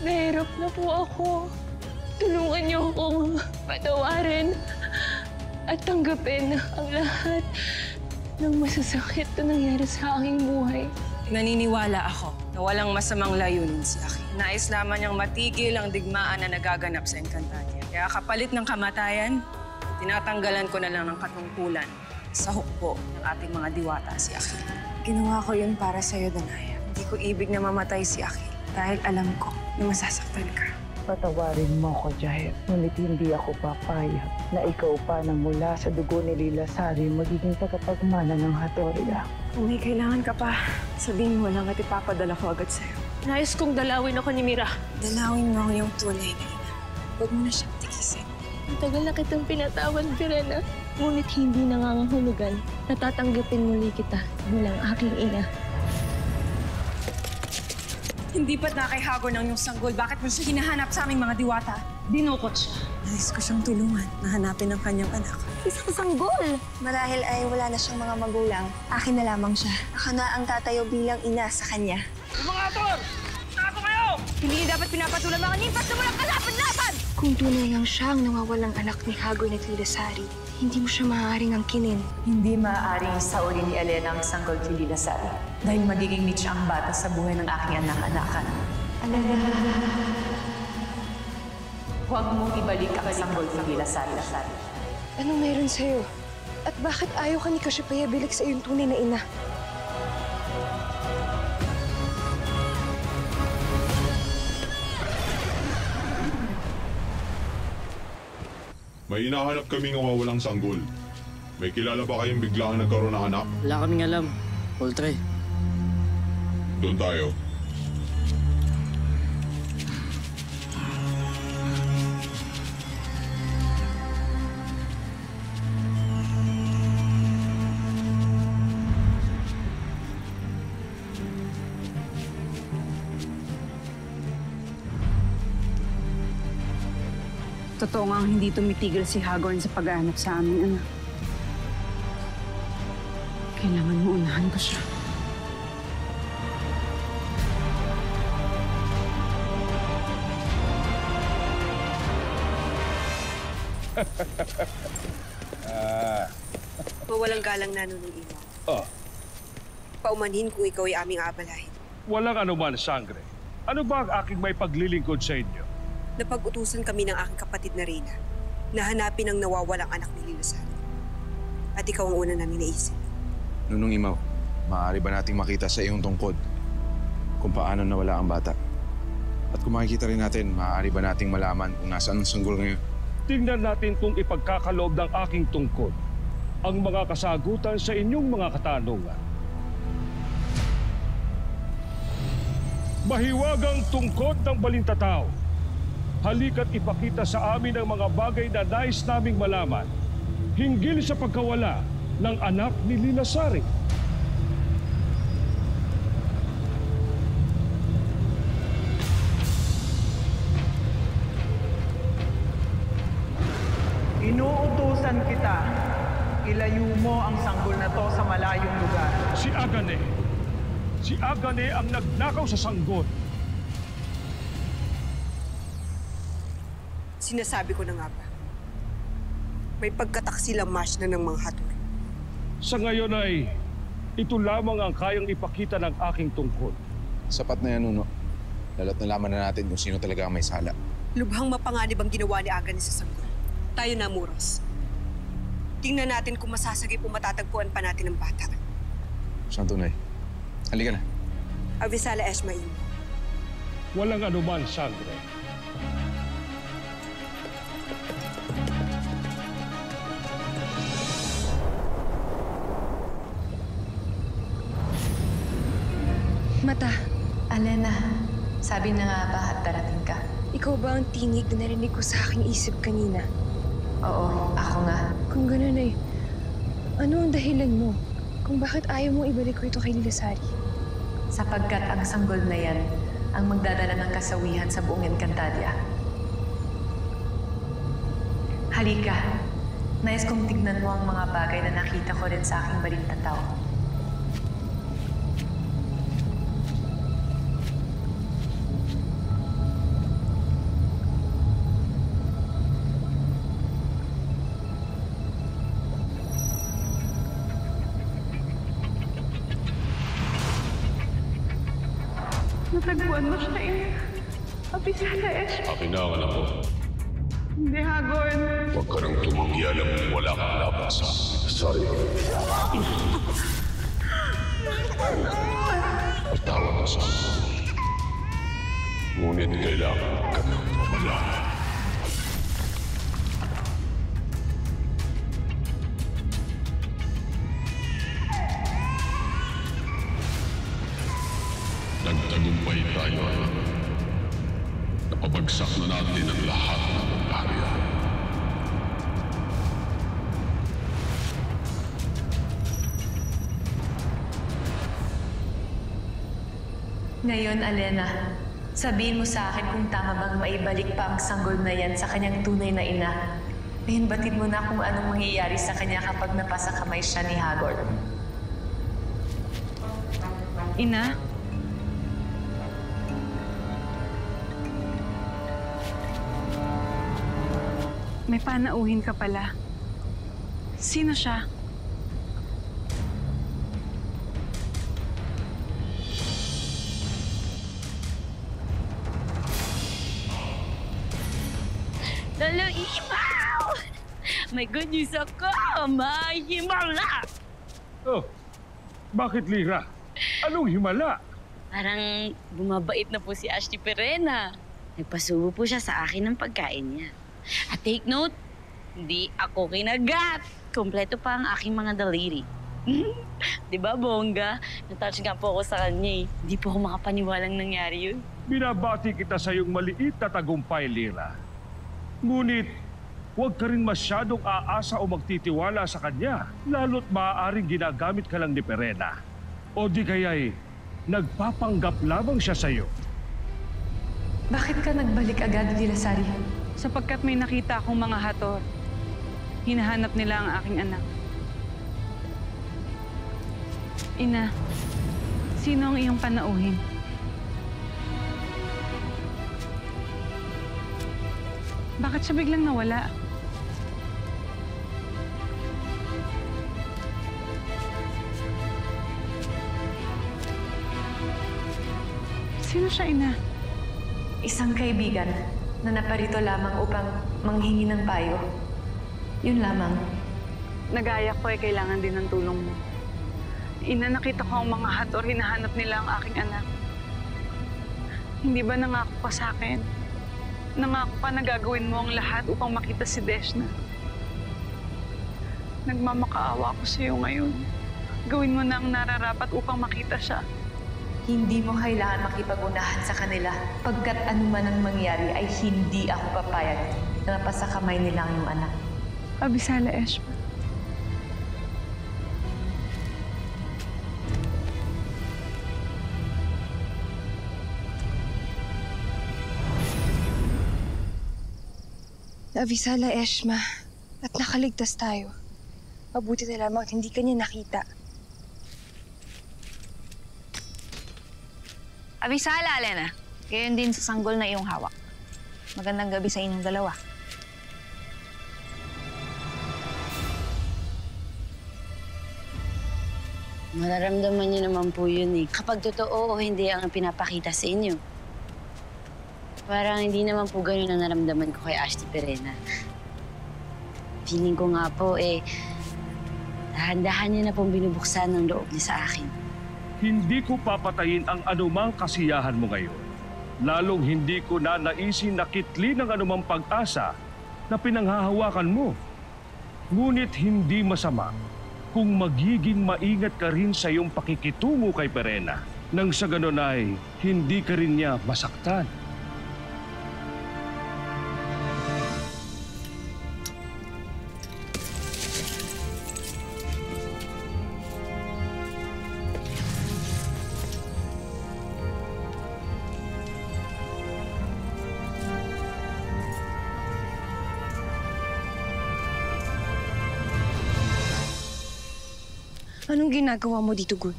Nahirap na po ako. Tulungan niyo akong patawarin at tanggapin ang lahat ng masasakit na nangyari sa aking buhay. Naniniwala ako na walang masamang layunin si Aki. Nais lamang niyang matigil ang digmaan na nagaganap sa Encantadia. Kaya kapalit ng kamatayan, tinatanggalan ko na lang ng katungkulan sa hukbo ng ating mga diwata si Aki. Ginawa ko yun para sa'yo, Danaya. Hindi ko ibig na mamatay si Aki dahil alam ko na masasaktan ka. Patawarin mo ko, Jahep. Ngunit hindi ako papayag na ikaw pa na mula sa dugo ni Lila Sari magiging tagapagmana ng Hatoria. Kung may kailangan ka pa, sabihin mo lang at ipapadala ko agad sa'yo. Nais kong dalawin ako ni Mira. Dalawin mo yung tunay na ina. Huwag mo na siyang tikisin. Matagal na kitang pinatawad, Verena. Ngunit hindi nangangahulugan na tatanggapin muli kita bilang aking ina. Hindi ba't nakaihago ng iyong sanggol? Bakit mo siya hinahanap sa aming mga diwata? Dinukot siya. Nais ko siyang tulungan na hanapin ang kanyang anak. Isang sanggol! Marahil ay wala na siyang mga magulang. Akin na lamang siya. Ako na ang tatayo bilang ina sa kanya. Mga ator! Tago kayo! Hindi niyo dapat pinapatulang mga nimpas na walang kalaban-laban! Kung tunay ang siya ang nawawalang anak ni Hagoy at Lila Sari, hindi mo siya maaaring angkinin. Hindi maaaring sauli ni Elena ang sanggol kay Lila Sari dahil magiging mitya ang bata sa buhay ng aking anak-anakan. Huwag mong ibalik ang sanggol kay Lila Sari. Anong meron sa'yo? At bakit ayaw ka ni Kasyapaya bilik sa iyong tunay na ina? May hinahanap kaming nawawalang sanggol. May kilala ba kayong biglang nagkaroon ng anak? Wala kaming alam. Poltre. Doon tayo. Totoo nga hindi tumitigil si Hagorn sa paghahanap sa aming anak. Kailangan mo unahan ko siya. Mawalang galang na nun ng ina. Paumanhin kung ikaw ay aming aabalahin. Walang anuman, Sangre. Ano ba ang aking may paglilingkod sa inyo? Napag-utusan kami ng aking kapatid na Reyna na hanapin ang nawawalang anak ni Lila Sari. At ikaw ang una namin naisip. Nunong Imaw, maaari ba nating makita sa iyong tungkod kung paano nawala ang bata? At kung makikita rin natin, maaari ba nating malaman kung nasaan ang sanggol ngayon? Tingnan natin kung ipagkakaloob ng aking tungkod ang mga kasagutan sa inyong mga katanungan. Mahiwagang tungkod ng Balintataw. Halika't ipakita sa amin ang mga bagay na nais naming malaman hinggil sa pagkawala ng anak ni Lila Sari. Inuutusan kita, ilayo mo ang sanggol na to sa malayong lugar. Si Agane. Si Agane ang nagnakaw sa sanggol. Sinasabi ko na nga ba, may pagkataksilang match na ng mga hatur. Sa ngayon ay ito lamang ang kayang ipakita ng aking tungkod. Sapat na yan, Nuno. Lalo't nalaman na natin kung sino talaga ang may sala. Lubhang mapanganib ang ginawa ni Agane sa sanggol. Tayo na, Muros. Tingnan natin kung masasagip o matatagpuan pa natin ang bata. Saan tunay? Halika na. Avisala Esmail. Walang anuman, Sangre. Mata, Alena, sabi na nga ba at darating ka? ikaw ba ang tinig na narinig ko sa aking isip kanina? Oo, ako nga. Kung ganun ay, ano ang dahilan mo kung bakit ayaw mo ibalik ko ito kay Lila Sari? Sapagkat ang sanggol na yan ang magdadala ng kasawihan sa buong Encantadia. Halika, nais kong tignan mo ang mga bagay na nakita ko rin sa aking Balintataw. Tagpuan mo siya, Ina. Abisala, Eshma. Akin na ang anak ko. Hindi, Hagor. Huwag ka nang tumanggi, alam mo wala kang laban sa Sorry. Patawad na sa akin. Ngunit kailangan ka nang mamala. Nagtagumpay tayo, anak. Napabagsak na natin ang lahat ng barya. Ngayon, Alena, sabihin mo sa akin kung tama bang maibalik pa ang sanggol na yan sa kanyang tunay na ina. Ngayon, batid mo na kung anong mangyayari sa kanya kapag napasa kamay siya ni Hagor. Ina? May panauhin ka pala. Sino siya? Lalo, Imaw! May good news ako! May himala! Oh, bakit, Lira? Anong himala? Parang bumabait na po si Ashley Perena. Nagpasubo po siya sa akin ng pagkain niya. At take note, hindi ako kinagat. Kompleto pa ang aking mga daliri. Di ba, bongga? Natouch nga po ako sa kanya eh. Hindi po ako makapaniwalang nangyari yun. Binabati kita sa iyong maliit na tagumpay, Lira. Ngunit, huwag ka rin masyadong aasa o magtitiwala sa kanya, lalo't maaaring ginagamit ka lang ni Perena. O di kaya'y nagpapanggap lamang siya sa'yo. Bakit ka nagbalik agad, Lilasari? Sapagkat may nakita akong mga hator. Hinahanap nila ang aking anak. Ina, sino ang iyong panauhin? Bakit siya biglang nawala? Sino siya, Ina? Isang kaibigan na naparito lamang upang manghingi ng payo. Yun lamang. Nagaya ko ay kailangan din ng tulong mo. Ina, nakita ko ang mga hator, hinahanap nila ang aking anak. Hindi ba nangako ka sa akin? Nangako ka na gagawin mo ang lahat upang makita si Deshna. Nagmamakaawa ako sa iyo ngayon. Gawin mo na ang nararapat upang makita siya. Hindi mo kailangan makipag-unahan sa kanila. Pagkat anuman ang mangyari ay hindi ako papayag na mapasa kamay nila ang iyong anak. Abisala, Eshma. Abisala, Eshma. At nakaligtas tayo. Mabuti na lamang hindi ka niya nakita. Abisala, Alena. Gayon din sa sanggol na iyong hawak. Magandang gabi sa inyong dalawa. Mararamdaman niyo naman po yun eh. Kapag totoo o hindi ang pinapakita sa inyo. Parang hindi naman po ganun ang naramdaman ko kay Ashley Perena. Feeling ko nga po dahan-dahan niya na pong binubuksan ng loob niya sa akin. Hindi ko papatayin ang anumang kasiyahan mo ngayon. Lalong hindi ko na naisin na kitli ng anumang pag-asa na pinanghahawakan mo. Ngunit hindi masama kung magiging maingat ka rin sa iyong pakikitungo kay Perena. Nang sa ganon ay hindi ka rin niya masaktan. Anong ginagawa mo dito, Gun?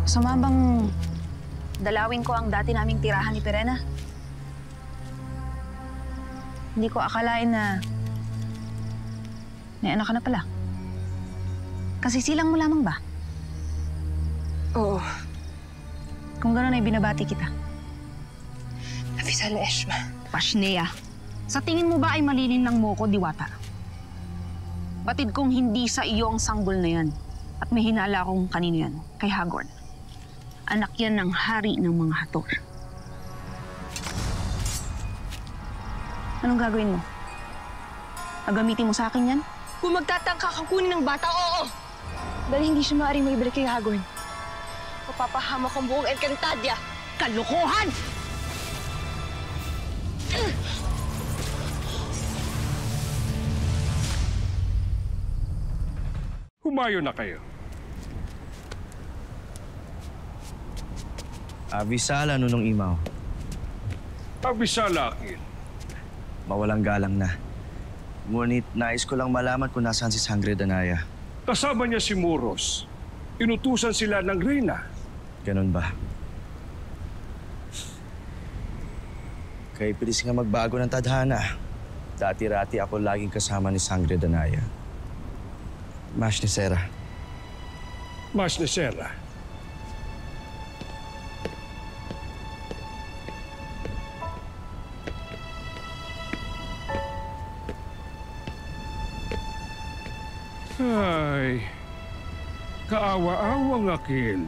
Masama bang dalawin ko ang dati naming tirahan ni Perena? Hindi ko akalain na may anak ka na pala. Kasi silang mo lamang ba? Oo. Kung gano'n ay binabati kita. Afisala Eshma. Pashnea, sa tingin mo ba ay malilinlang mo ko, Diwata? Batid kong hindi sa iyo ang sanggol na yan. At may hinala akong kanino yan, kay Hagorn. Anak yan ng hari ng mga Hathor. Anong gagawin mo? Gagamitin mo sa akin yan? Kung magtatangka kang kunin ng bata, oo! Dahil hindi siya maaaring maibalik kay Hagorn. Mapapahamak ang buong Encantadia. Kalokohan! Humayo na kayo. Abisala nunong imaw. Abisala akin. Mawalang galang na. Ngunit nais ko lang malaman kung nasaan si Sangre Danaya. Kasama niya si Muros. Inutusan sila ng Reyna. Ganun ba? Kay pilis nga magbago ng tadhana. Dati-rati ako laging kasama ni Sangre Danaya. Mas ni Sera. Mas ni Sera. Ay, kaawa-awang akin.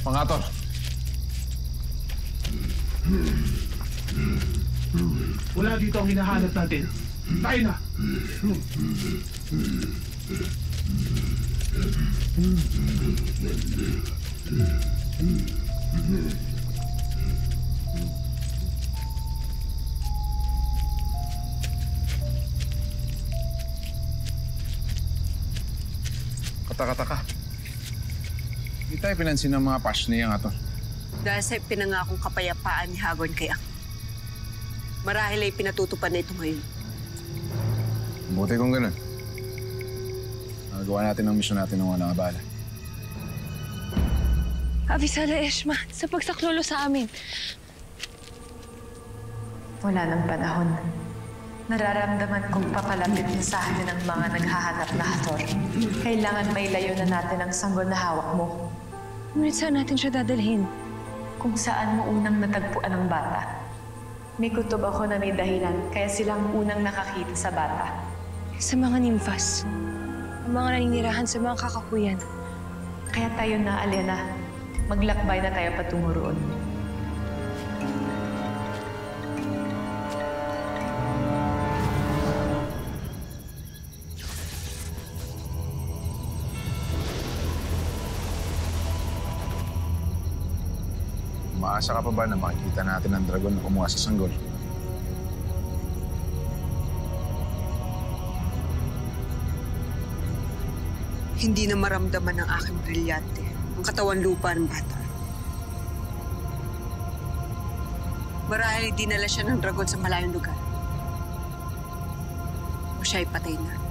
Pangator. Wala dito ang hinahanap natin. Tayo na! Kataka-taka. Hindi tayo pinansin ng mga Pashnea nga to. Dahil sa pinangakong kapayapaan ni Hagorn kay Aki. Marahil ay pinatutupad na ito ngayon. Buti kung ganun. Nagawa natin ang misyon natin ng walang abala. Afisala Eshma, sa pagsaklolo sa amin. Wala ng panahon. Nararamdaman kong papalapit na sa atin ang mga naghahanap na Hathor. Kailangan mailayo na natin ang sanggol na hawak mo. Ngunit saan natin siya dadalhin? Kung saan mo unang natagpuan ang bata. May kutob ako na may dahilan, kaya silang unang nakakita sa bata. Sa mga nimfas. Ang mga naninirahan sa mga kakahuyan. Kaya tayo na, Alena. Maglakbay na tayo patungo roon. Umaasa ka pa ba na makikita natin ang dragon na kumuha sa sanggol? Hindi na maramdaman ng aking brilyante ang katawan lupa ng bata. Marahil dinala siya ng dragon sa malayong lugar. O siya'y patay na.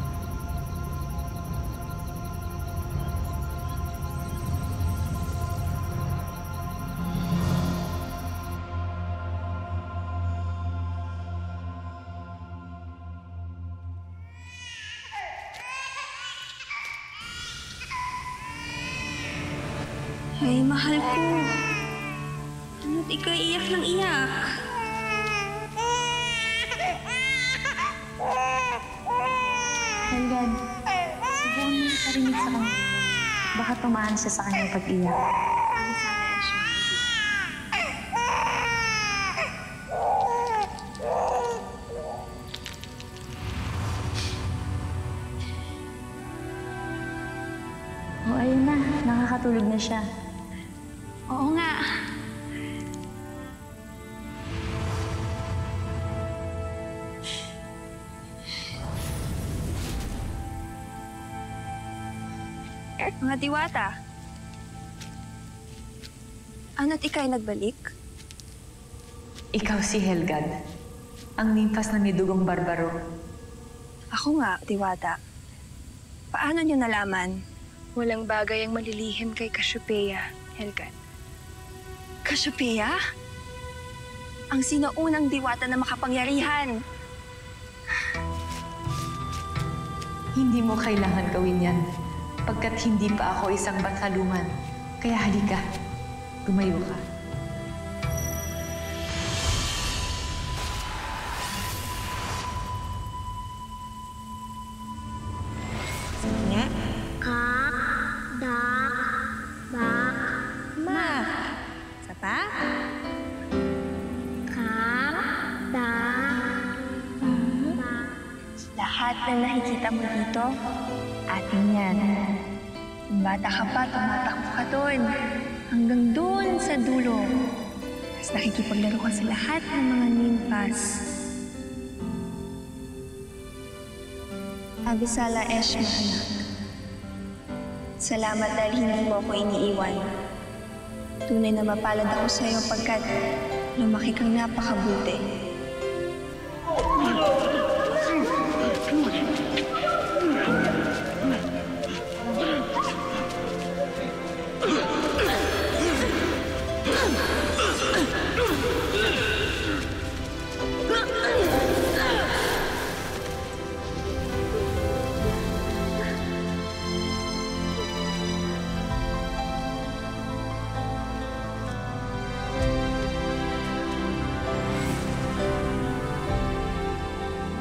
Ay, mahal ko. Ano't ikaw iyak ng iyak? Helgan, subukan mo parinig sa kanya. Baka tumaan siya sa kanyang pag-iyak. Oh, ayun na. Nakakatulog na siya. Oo nga. Mga diwata. Ano't ika'y nagbalik? Ikaw si Helgad, ang nimpas na may dugong barbaro. Ako nga, diwata. Paano niyo nalaman? Walang bagay ang malilihim kay Cassiopeia, Helgad. Cassiopeia? Ang sinaunang diwata na makapangyarihan. Hindi mo kailangan gawin yan. Pagkat hindi pa ako isang bataluman. Kaya halika, tumayo ka. Nga? Kak, dak, bak, ma. Isa pa? Kak, dak, bak. Lahat na nakikita mo dito, atin yan. Bata ka pa, tumatakbo ka doon. Hanggang doon sa dulo. Tapos nakikipaglaro ka sa lahat ng mga ninpas. Abisala Eshma, anak. Salamat dahil hindi mo ako iniiwan. Tunay na mapalad ako sa iyo pagkat lumaki kang napakabuti.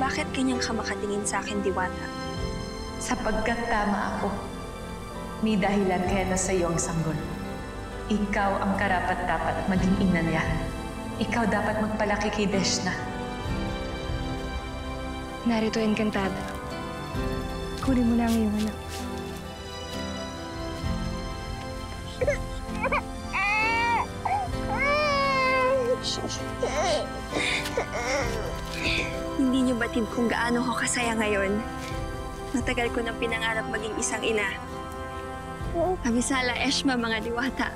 Bakit kanyang ka makatingin sa akin, Diwata? Sapagkat tama ako. May dahilan kaya nasa iyo ang sanggol. Ikaw ang karapat-dapat maging ina niya. Ikaw dapat magpalaki kay Deshna. Narito, Encantada. Kunin mo na ang iyong anak. Hindi niyo batid kung gaano ko kasaya ngayon. Matagal ko nang pinangarap maging isang ina. Abisala Eshma, mga Diwata.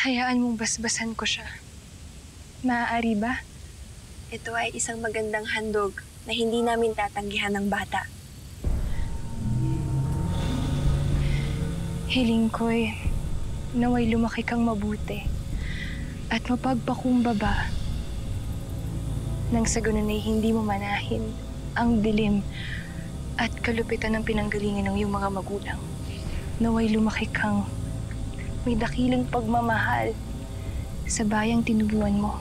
Hayaan mong basbasan ko siya. Maaari ba? Ito ay isang magandang handog na hindi namin tatanggihan ng bata. Hiling ko'y naway lumaki kang mabuti at mapagpakumbaba nang sa ganun ay hindi mo manahin ang dilim at kalupitan ng pinanggalingan ng iyong mga magulang. Naway lumaki kang may dakilang pagmamahal sa bayang tinubuan mo.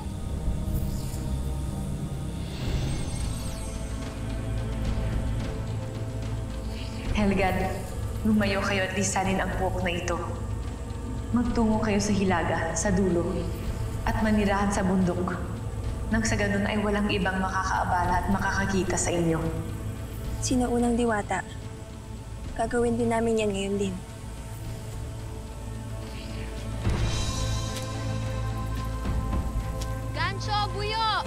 Helgad, lumayo kayo at lisanin ang buhok na ito. Magtungo kayo sa hilaga, sa dulo, at manirahan sa bundok. Nang sa ganun ay walang ibang makakaabala at makakakita sa inyo. Sino unang Diwata? Gagawin din namin yan ngayon din. Gancho, Buyo!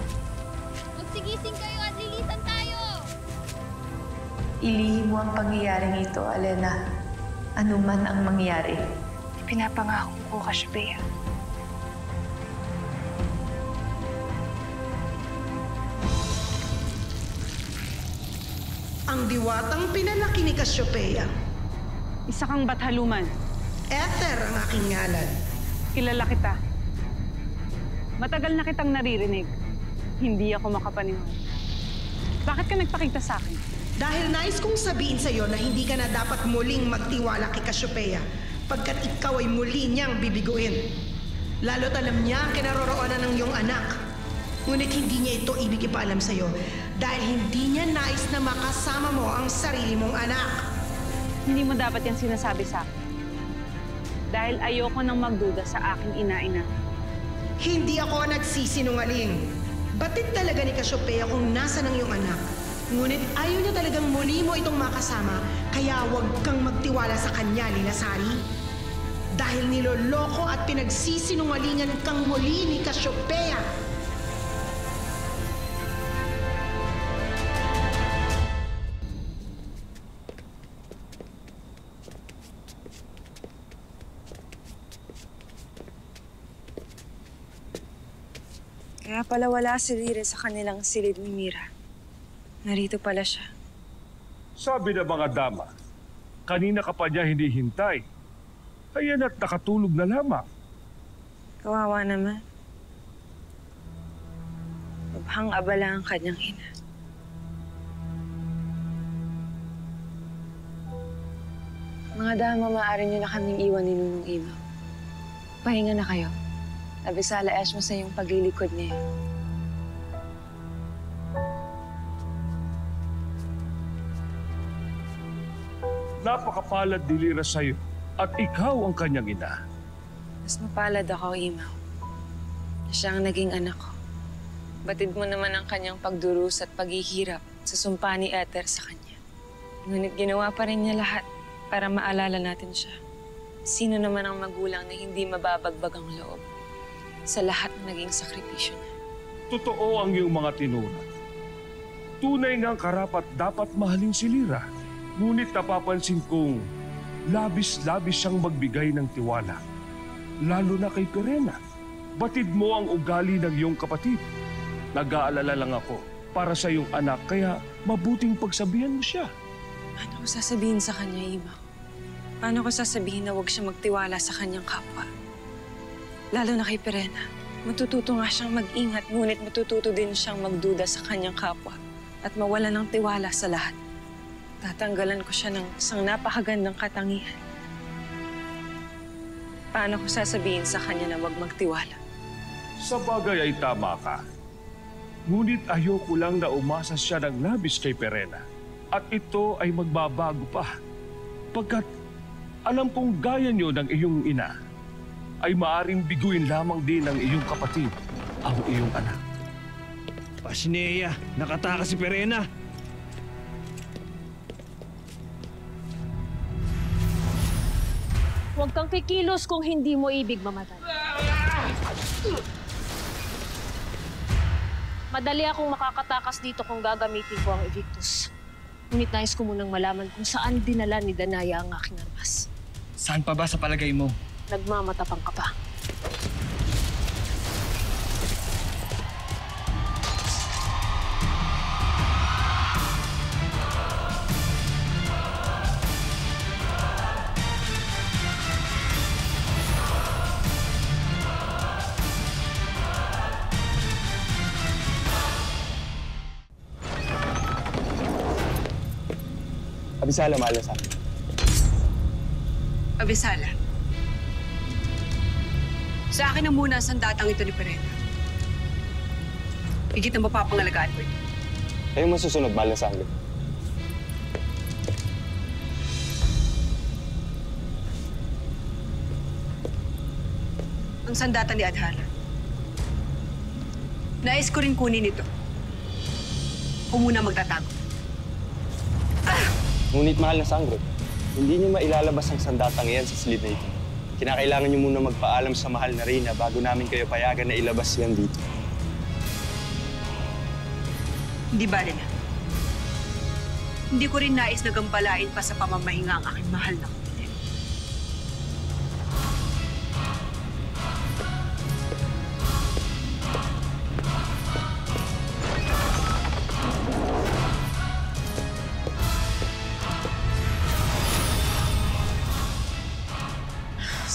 Magsigising kayo at lilisan tayo! Ilihim mo ang pangyayaring ito, Alena. Ano man ang mangyari. Pinapangako ko, Cassiopeia. Ang diwatang pinalaki ni Cassiopeia. Isa kang bathaluman. Ether ang aking ngalan. Kilala kita. Matagal na kitang naririnig. Hindi ako makapaniwala. Bakit ka nagpakita sa akin? Dahil nais kong sabihin sa'yo na hindi ka na dapat muling magtiwala kay Cassiopeia pagkat ikaw ay muli niyang bibiguin. Lalo't alam niya ang kinaroroonan ng iyong anak. Ngunit hindi niya ito ibig ipaalam sa'yo dahil hindi niya nais na makasama mo ang sarili mong anak. Hindi mo dapat yan sinasabi sa akin. Dahil ayoko nang magduda sa aking ina-ina. Hindi ako nagsisinungaling. Batid talaga ni Cassiopeia kung nasa ng iyong anak. Ngunit ayaw niya talagang muli mo itong makasama, kaya huwag kang magtiwala sa kanya, Lilasari. Dahil niloloko at pinagsisinungalingan kang muli ni Cassiopeia. Kaya pala wala si Rire sa kanilang silid ni Mira. Narito pala siya. Sabi ng mga dama, kanina ka pa niya hindi hintay. Ayan at nakatulog na lamang. Kawawa naman. Lubhang abala ang kanyang ina. Mga dama, maaari niyo na kaming iwan ni Nunong Imaw. Pahinga na kayo. Abisala Eshma sa iyong paglilikod niya. Napakapalad ni Lira sa'yo at ikaw ang kanyang ina. Mas mapalad ako, Imaw. Siya ang naging anak ko. Batid mo naman ang kanyang pagdurus at paghihirap sa sumpa ni Ether sa kanya. Ngunit ginawa pa rin niya lahat para maalala natin siya. Sino naman ang magulang na hindi mababagbag ang loob sa lahat ng naging sakripisyo niya? Totoo ang iyong mga tinuran. Tunay ngang karapat dapat mahalin si Lira. Ngunit napapansin kong labis-labis siyang magbigay ng tiwala. Lalo na kay Perena. Batid mo ang ugali ng iyong kapatid. Nag-aalala lang ako para sa iyong anak, kaya mabuting pagsabihan mo siya. Paano ko sasabihin sa kanya, Imaw? Paano ko sasabihin na huwag siya magtiwala sa kanyang kapwa? Lalo na kay Perena. Matututo nga siyang mag-ingat, ngunit matututo din siyang magduda sa kanyang kapwa at mawala ng tiwala sa lahat. Tatanggalan ko siya ng isang napakagandang katangian. Paano ko sasabihin sa kanya na huwag magtiwala? Sa bagay ay tama ka. Ngunit ayoko lang na umasa siya ng labis kay Perena. At ito ay magbabago pa. Pagkat alam kong gaya niyo ng iyong ina, ay maaring biguin lamang din ng iyong kapatid ang iyong anak. Pasneya, nakatakas si Perena. Huwag kang kikilos kung hindi mo ibig mamatay. Madali akong makakatakas dito kung gagamitin ko ang Evictus. Ngunit nais ko munang malaman kung saan dinala ni Danaya ang aking armas. Saan pa ba sa palagay mo? Nagmamatapang ka pa. Abisala, mahal na sa akin. Abisala. Sa akin na muna ang sandatang ito ni Perena. Higit ang mapapangalagaan ko ito. Kayo masusunod, mahal na sa akin. Ang sandata ni Adhala. Nais ko rin kunin ito. Kung muna magtatago. Ngunit mahal na sangre, hindi niyo mailalabas ang sandatang iyan sa silid na ito. Kinakailangan niyo muna magpaalam sa mahal na Reyna bago namin kayo payagan na ilabas yan dito. Hindi bale na. Hindi ko rin nais na gambalain pa sa pamamahinga ang aking mahal na kapatid.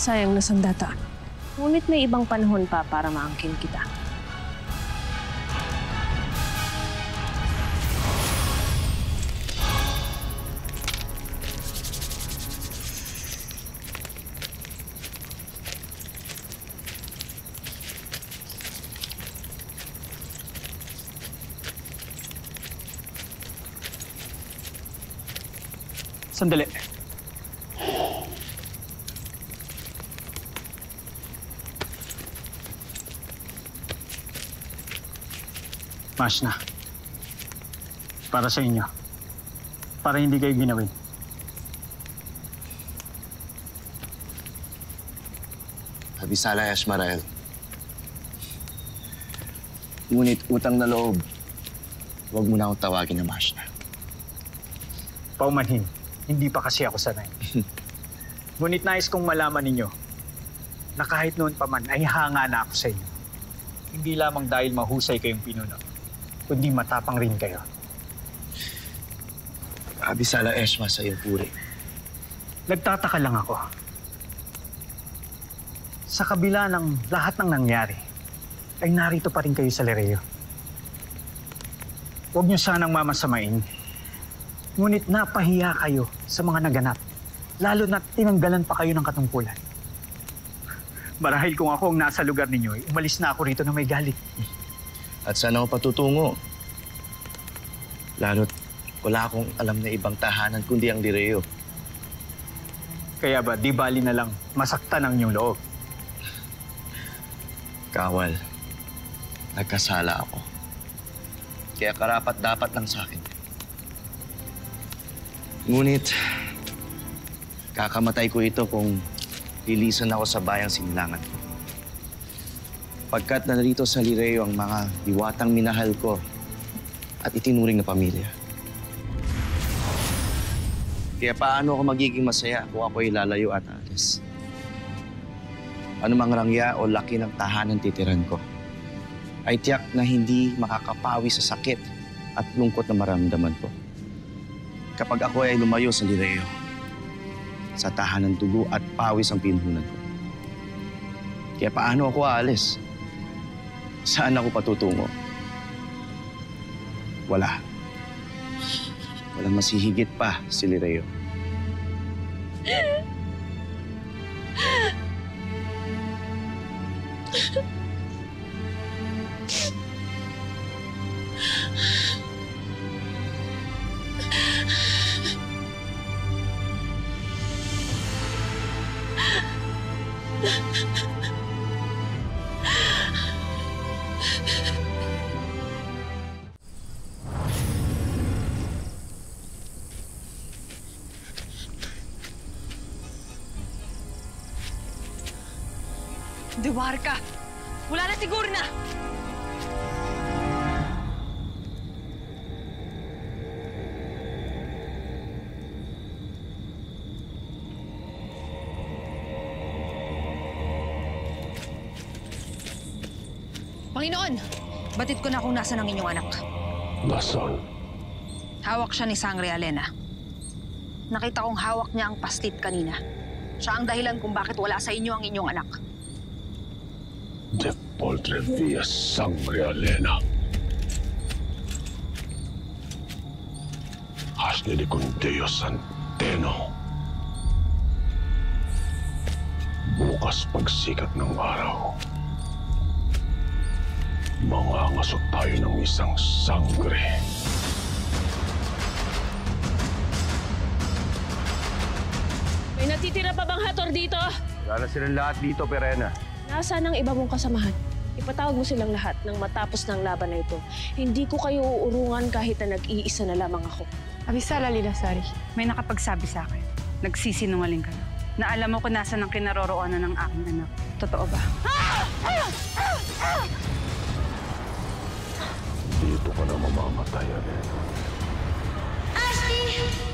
Sayang na sandata. Ngunit may ibang panahon pa para maangkin kita. Sandali. Mas na. Para sa inyo. Para hindi kayo ginawin. Abisala, Esmarael. Ngunit utang na loob, huwag mo na akong tawagin na Masna. Paumanhin. Hindi pa kasi ako sanay. Ngunit nais kong malaman ninyo na kahit noon pa man ay hanga na ako sa inyo. Hindi lamang dahil mahusay kayong pinuno, kundi matapang rin kayo. Abisala, Esma, sa iyong puri. Nagtataka lang ako. sa kabila ng lahat ng nangyari, ay narito pa rin kayo sa Lereo. Huwag niyo sanang mamasamain. Ngunit napahiya kayo sa mga naganap, lalo na tinanggalan pa kayo ng katungkulan. Marahil kung ako ang nasa lugar ninyo, umalis na ako rito na may galit. At saan ako patutungo? Lalo't wala akong alam na ibang tahanan kundi ang Lereo. Kaya ba, di bali na lang masaktan ang inyong loob? Kawal, nagkasala ako. Kaya karapat-dapat lang sa akin. Ngunit, kakamatay ko ito kung lilisan ako sa bayang sinilangan ko. Pagkat narito sa Lereo ang mga diwatang minahal ko at itinuring na pamilya. Kaya paano ako magiging masaya kung ako'y lalayo at alis? Anumang rangya o laki ng tahanan titiran ko, ay tiyak na hindi makakapawi sa sakit at lungkot na maramdaman ko. Kapag ako ay lumayo sa Lereo, sa tahanan dugo at pawis ang pinuhunan ko. Kaya paano ako aalis? Saan ako patutungo? Wala. Walang masihigit pa si Lereo. Dewarka! Wala na siguro na! Panginoon, batid ko na kung nasan ang inyong anak. Nasaan? Hawak siya ni Sangre Alena. Nakita kong hawak niya ang pastit kanina. Siya ang dahilan kung bakit wala sa inyo ang inyong anak. De Poltre via Sangre Alena. Asne de con Dios Anteno. Bukas pagsikat ng araw, mangangasot tayo ng isang sangre. May natitira pa bang hator dito? Wala na silang lahat dito, Perena. Nasaan ang iba mong kasamahan? Ipatawag mo silang lahat nang matapos ng laban na ito. Hindi ko kayo uurungan kahit na nag-iisa na lamang ako. Abisala, Lilasari, may nakapagsabi sa akin. Nagsisinungaling ka na. Na alam mo kung nasa ng kinaroroonan ng aking anak. Totoo ba? Dito ka na mamamatay, Alena. Ashley!